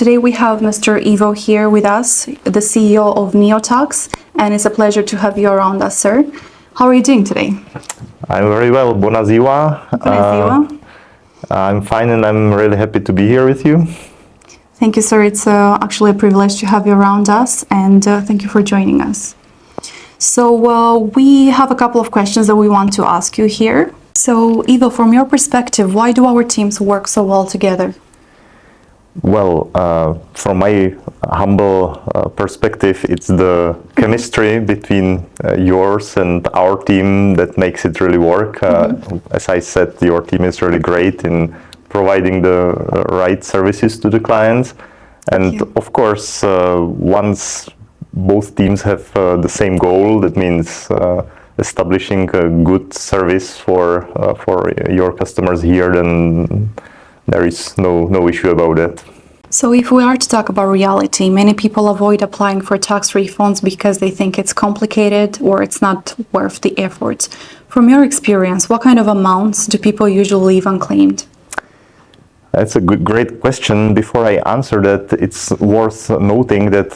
today we have Mr. Ivo here with us, the CEO of Neotax, and it's a pleasure to have you around us, sir. How are you doing today? I'm very well. Bună ziua. Bună ziua. I'm fine and I'm really happy to be here with you. Thank you, sir. It's actually a privilege to have you around us, and thank you for joining us. So we have a couple of questions that we want to ask you here. So, Ivo, from your perspective, why do our teams work so well together? Well, from my humble perspective, it's the chemistry between yours and our team that makes it really work. As I said, your team is really great in providing the right services to the clients. And of course, once both teams have the same goal, that means establishing a good service for your customers here, then there is no issue about that. So if we are to talk about reality, many people avoid applying for tax refunds because they think it's complicated or it's not worth the effort. From your experience, what kind of amounts do people usually leave unclaimed? That's a great question. Before I answer that, it's worth noting that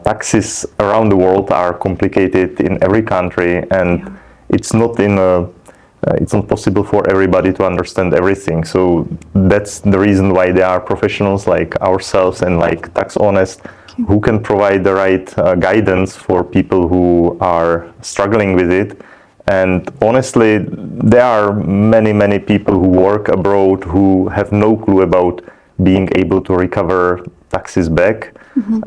taxes around the world are complicated in every country, and it's not possible for everybody to understand everything. So that's the reason why there are professionals like ourselves and like Tax Honest who can provide the right guidance for people who are struggling with it. And honestly, there are many people who work abroad who have no clue about being able to recover taxes back.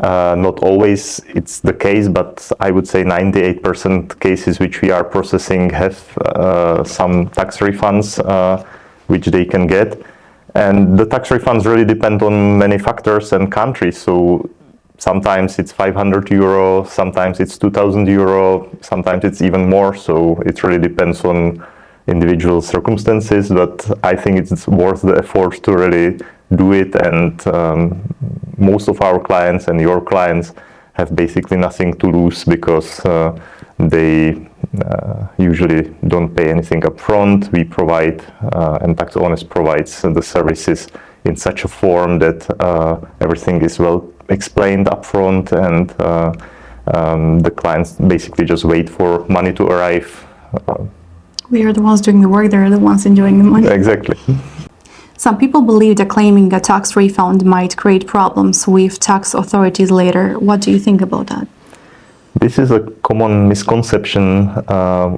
Not always it's the case, but I would say 98% cases which we are processing have some tax refunds which they can get. And the tax refunds really depend on many factors and countries. So sometimes it's 500 euro, sometimes it's 2,000 euro, sometimes it's even more. So it really depends on individual circumstances, but I think it's worth the effort to really do it. And most of our clients and your clients have basically nothing to lose because they usually don't pay anything up front. We provide, and Tax Honest provides the services in such a form that everything is well explained up front, and the clients basically just wait for money to arrive. We are the ones doing the work, they're the ones enjoying the money. Exactly. Some people believe that claiming a tax refund might create problems with tax authorities later. What do you think about that? This is a common misconception,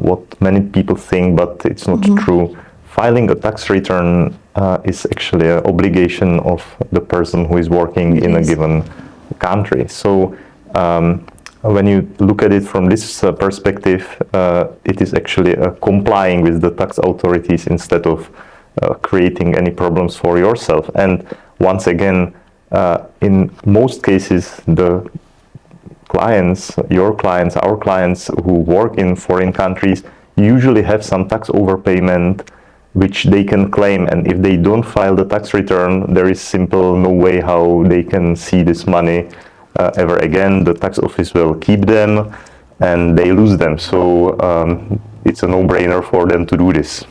what many people think, but it's not true. Filing a tax return is actually an obligation of the person who is working in a given country. So when you look at it from this perspective, it is actually complying with the tax authorities instead of creating any problems for yourself. And once again, in most cases, the clients, your clients, our clients who work in foreign countries usually have some tax overpayment which they can claim, and if they don't file the tax return, there is simple no way how they can see this money ever again. The tax office will keep them and they lose them. So it's a no-brainer for them to do this.